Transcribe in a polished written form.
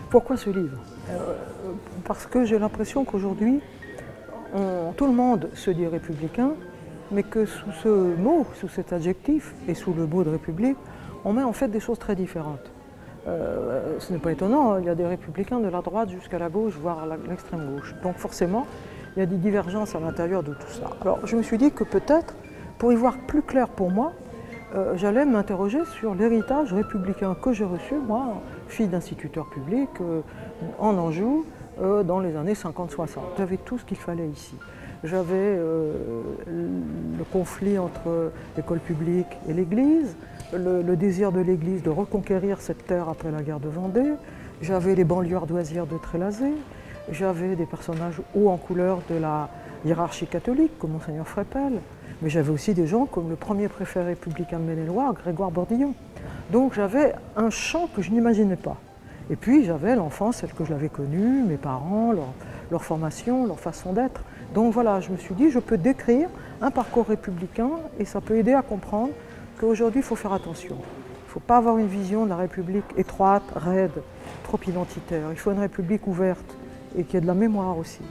Pourquoi ce livre? Parce que j'ai l'impression qu'aujourd'hui, tout le monde se dit républicain, mais que sous ce mot, sous cet adjectif et sous le mot de république, on met en fait des choses très différentes. Ce n'est pas étonnant, il y a des républicains de la droite jusqu'à la gauche, voire l'extrême gauche. Donc forcément, il y a des divergences à l'intérieur de tout ça. Alors je me suis dit que peut-être, pour y voir plus clair pour moi, j'allais m'interroger sur l'héritage républicain que j'ai reçu, moi, fille d'instituteur public, en Anjou, dans les années 50-60. J'avais tout ce qu'il fallait ici. J'avais le conflit entre l'école publique et l'Église, le désir de l'Église de reconquérir cette terre après la guerre de Vendée, j'avais les banlieues ardoisières de Trélazé, j'avais des personnages hauts en couleur de la hiérarchie catholique, comme Monseigneur Freppel, mais j'avais aussi des gens comme le premier préfet républicain de Maine-et-Loire, Grégoire Bordillon. Donc j'avais un champ que je n'imaginais pas. Et puis j'avais l'enfance, celle que je l'avais connue, mes parents, leur formation, leur façon d'être. Donc voilà, je me suis dit, je peux décrire un parcours républicain et ça peut aider à comprendre qu'aujourd'hui, il faut faire attention. Il ne faut pas avoir une vision de la République étroite, raide, trop identitaire. Il faut une République ouverte et qui ait de la mémoire aussi.